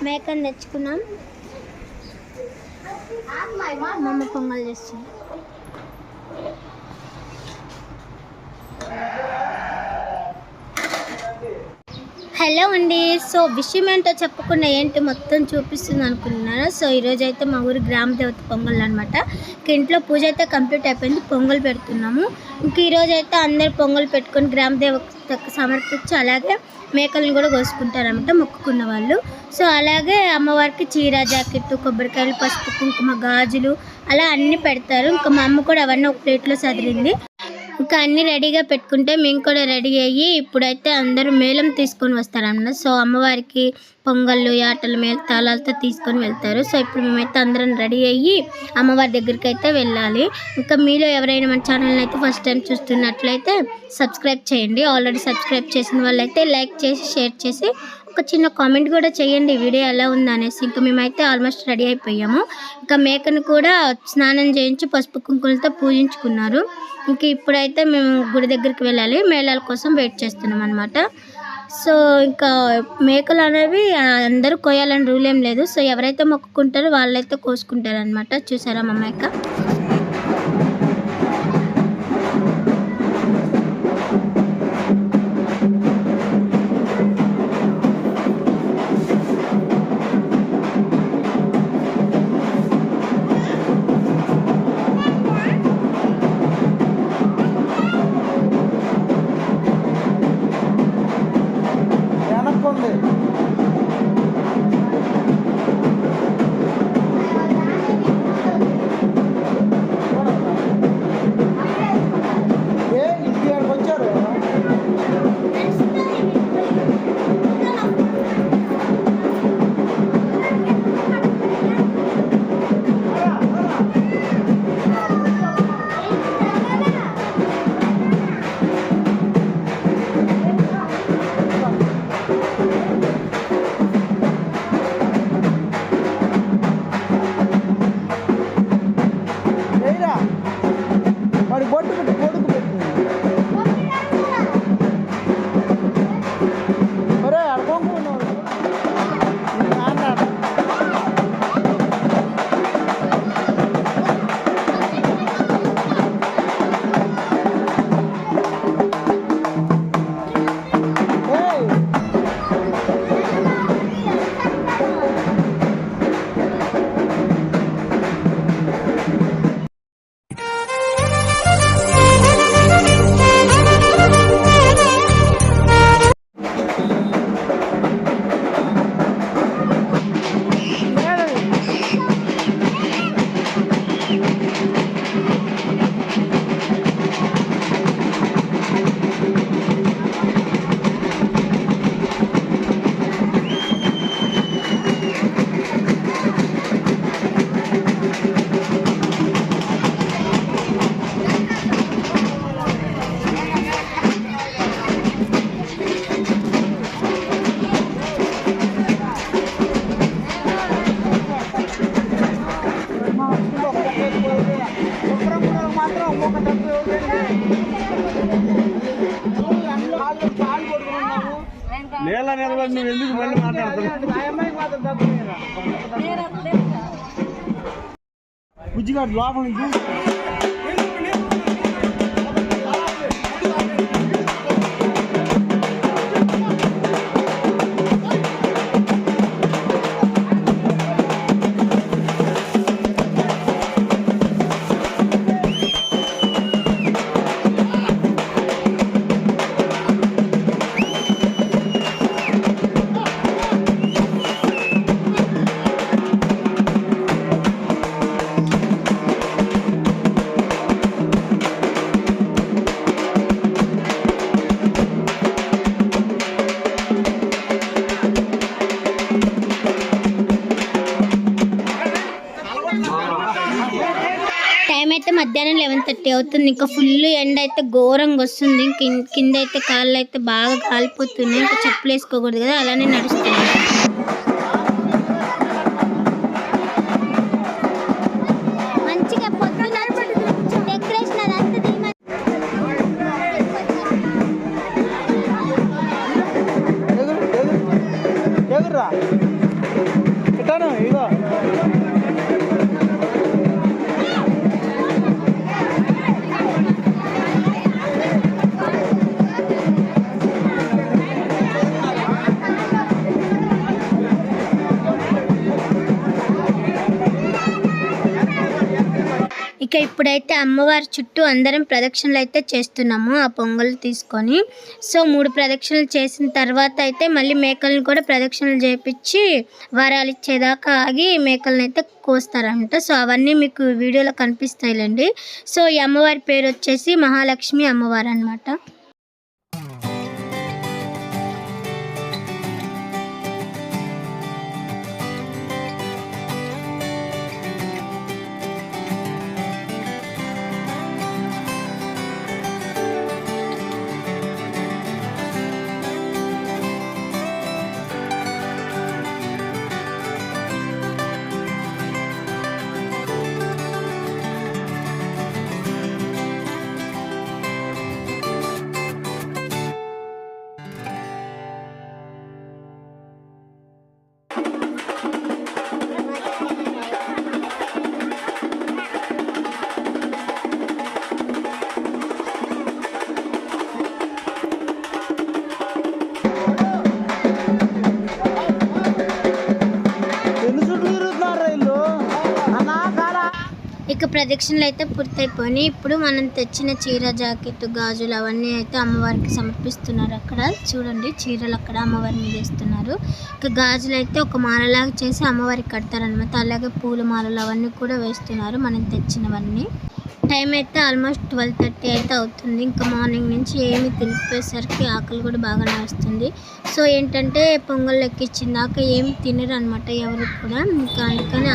మేకని తెచ్చుకున్నాం. మమ్మ పొంగల్ చేస్తుంది. హలో అండి. సో విషయం ఏంటో చెప్పకుండా ఏంటి మొత్తం చూపిస్తుంది అనుకుంటున్నారా? సో ఈరోజు అయితే మా ఊరి గ్రామ దేవత పొంగల్ అనమాట. ఇంట్లో పూజ అయితే కంప్లీట్ అయిపోయింది. పొంగల్ పెడుతున్నాము. ఇంక ఈరోజు అయితే అందరు పొంగల్ పెట్టుకొని గ్రామ దేవతకు సమర్పించి అలాగే మేకలను కూడా కోసుకుంటారనమాట మొక్కుకున్న వాళ్ళు. సో అలాగే అమ్మవారికి చీర, జాకెట్, కొబ్బరికాయలు, పసుపు, కుంకుమ, గాజులు అలా అన్నీ పెడతారు. ఇంకా మా అమ్మ కూడా అవన్నీ ఒక ప్లేట్లో సదిరింది. ఇంకా అన్నీ రెడీగా పెట్టుకుంటే మేము కూడా రెడీ అయ్యి ఇప్పుడైతే అందరూ మేళం తీసుకొని వస్తారన్నమాట. సో అమ్మవారికి పొంగళ్ళు, ఆటలు, మేళతాళాలతో తీసుకొని వెళ్తారు. సో ఇప్పుడు మేమైతే అందరం రెడీ అయ్యి అమ్మవారి దగ్గరికి అయితే వెళ్ళాలి. ఇంకా మీలో ఎవరైనా మన ఛానల్ని అయితే ఫస్ట్ టైం చూస్తున్నట్లయితే సబ్స్క్రైబ్ చేయండి. ఆల్రెడీ సబ్స్క్రైబ్ చేసిన వాళ్ళైతే లైక్ చేసి షేర్ చేసి ఒక చిన్న కామెంట్ కూడా చేయండి వీడియో ఎలా ఉందనేసి. ఇంకా మేమైతే ఆల్మోస్ట్ రెడీ అయిపోయాము. ఇంకా మేకను కూడా స్నానం చేయించి పసుపు కుంకులతో పూజించుకున్నారు. ఇంక ఇప్పుడైతే మేము గుడి దగ్గరికి వెళ్ళాలి. మేళాల కోసం వెయిట్ చేస్తున్నాం అనమాట. సో ఇంకా మేకలు అనేవి అందరూ కోయాలని రూల్ ఏం లేదు. సో ఎవరైతే మొక్కుకుంటారో వాళ్ళైతే కోసుకుంటారు అనమాట. చూసారా మా మేక? నేల నిలబడి నువ్వు ఎందుకు మళ్ళీ మాట్లాడుతున్నావు? బుజ్జిగాడు లోపల నుంచి టైం అయితే మధ్యాహ్నం 11:30 అవుతుంది. ఇంకా ఫుల్ ఎండ అయితే ఘోరంగా వస్తుంది. కింద అయితే కాళ్ళు అయితే బాగా కాలిపోతున్నాయి. ఇంకా చెప్పులు వేసుకోకూడదు కదా, అలానే నడుస్తున్నాయి. మంచిగా పొద్దున డెకరేషన్ అదంతా ఇప్పుడైతే అమ్మవారి చుట్టూ అందరం ప్రదక్షిణలు అయితే చేస్తున్నాము ఆ పొంగల్ తీసుకొని. సో 3 ప్రదక్షిణలు చేసిన తర్వాత అయితే మళ్ళీ మేకలను కూడా ప్రదక్షిణలు చేయించి వరాలు ఇచ్చేదాకా ఆగి మేకలను అయితే కోస్తారంట. సో అవన్నీ మీకు వీడియోలో కనిపిస్తాయిలేండి. సో ఈ అమ్మవారి పేరు వచ్చేసి మహాలక్ష్మి అమ్మవారు అన్నమాట. ఇక ప్రదక్షిణలు అయితే పూర్తయిపోయినాయి. ఇప్పుడు మనం తెచ్చిన చీర, జాకెట్, గాజులు అవన్నీ అయితే అమ్మవారికి సమర్పిస్తున్నారు. అక్కడ చూడండి చీరలు అక్కడ అమ్మవారి మీద వేస్తున్నారు. ఇక గాజులు అయితే ఒక మాలలాగా చేసి అమ్మవారికి కడతారనమాట. అలాగే పూల మాలలు అవన్నీ కూడా వేస్తున్నారు మనం తెచ్చినవన్నీ. టైం అయితే ఆల్మోస్ట్ 12:30 అయితే అవుతుంది. ఇంకా మార్నింగ్ నుంచి ఏమి తినిపోయేసరికి ఆకలి కూడా బాగానే వస్తుంది. సో ఏంటంటే పొంగల్ ఎక్కించిందాక ఏమి తినరు అనమాట ఎవరు కూడా. ఇంకా అందుకని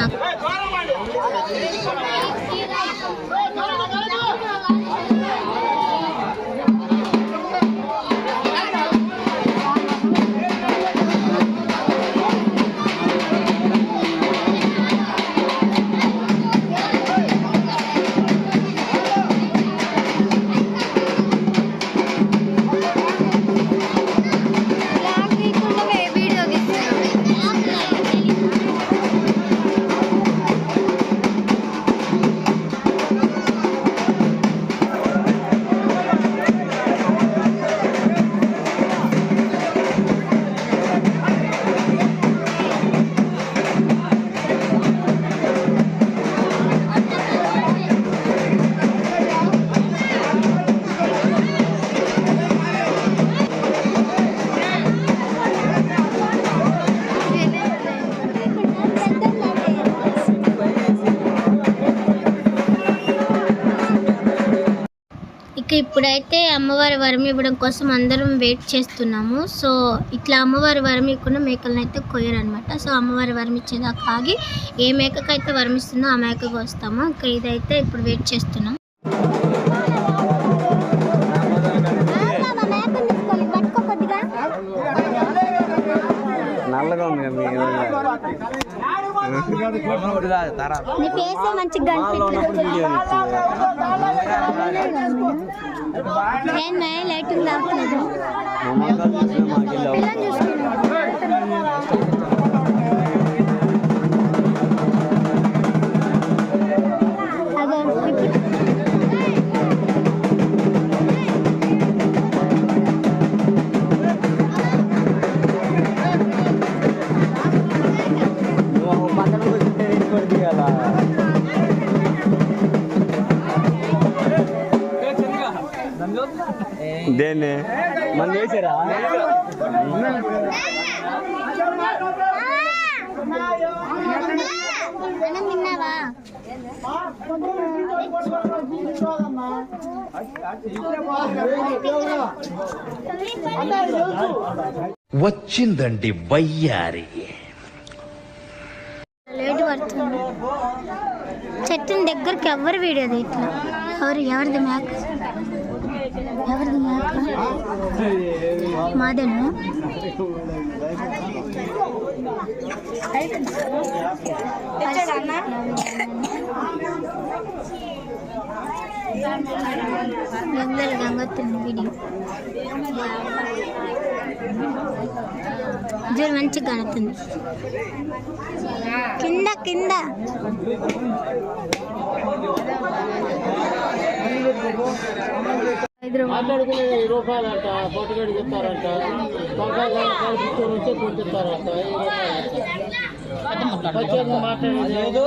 ఇప్పుడైతే అమ్మవారి వరం ఇవ్వడం కోసం అందరం వెయిట్ చేస్తున్నాము. సో ఇట్లా అమ్మవారి వరం ఇవ్వకుండా మేకలను అయితే కొయ్యరు అనమాట. సో అమ్మవారి వరం ఇచ్చేదాకా ఆగి ఏ మేకకైతే వరం ఇస్తుందో ఆ మేకకు వస్తాము. ఇంకా ఇదైతే ఇప్పుడు వెయిట్ చేస్తున్నాం. నీ ఫేస్ మంచిగా లైటింగ్ రావట్లేదు. దేన్ని మన వేసారా వచ్చిందండి వయ్యారి. లేట్ పడుతుంది. చెట్టు దగ్గరికి ఎవరు వీడియో ఇట్లా ఎవరిది మేక మాదేను. గంగొత్తుంది వీడియో జోరు మంచిగా కనుతుంది. కింద కింద మాట్లాడుకునే రూపాయలంట పొట్టుగడి చెప్తారంట వచ్చే కొట్టిస్తారంట మాట్లాడేది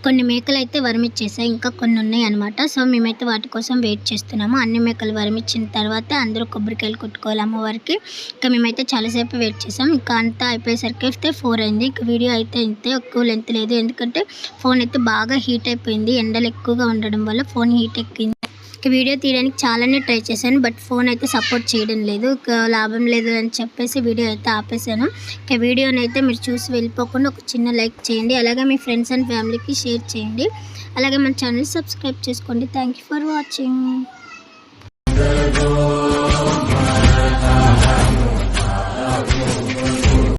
కొన్ని మేకలు అయితే వరమిచ్చేసాయి, ఇంకా కొన్ని ఉన్నాయి అనమాట. సో మేమైతే వాటి కోసం వెయిట్ చేస్తున్నాము. అన్ని మేకలు వరమిచ్చిన తర్వాత అందరూ కొబ్బరికాయలు కొట్టుకోవాలి అమ్మవారికి. ఇంకా మేమైతే చాలాసేపు వెయిట్ చేసాం. ఇంకా అంతా అయిపోయేసరికి అయితే 4 అయింది. ఇంకా వీడియో అయితే ఇంతే, ఎక్కువ లెంత్ లేదు, ఎందుకంటే ఫోన్ అయితే బాగా హీట్ అయిపోయింది. ఎండలు ఎక్కువగా ఉండడం వల్ల ఫోన్ హీట్ ఎక్కింది. వీడియో తీయడానికి చాలానే ట్రై చేశాను, బట్ ఫోన్ అయితే సపోర్ట్ చేయడం లేదు. లాభం లేదు అని చెప్పేసి వీడియో అయితే ఆపేసాను. ఇక వీడియోని అయితే మీరు చూసి వెళ్ళిపోకుండా ఒక చిన్న లైక్ చేయండి, అలాగే మీ ఫ్రెండ్స్ అండ్ ఫ్యామిలీకి షేర్ చేయండి, అలాగే మన ఛానల్ సబ్స్క్రైబ్ చేసుకోండి. Thank you for watching.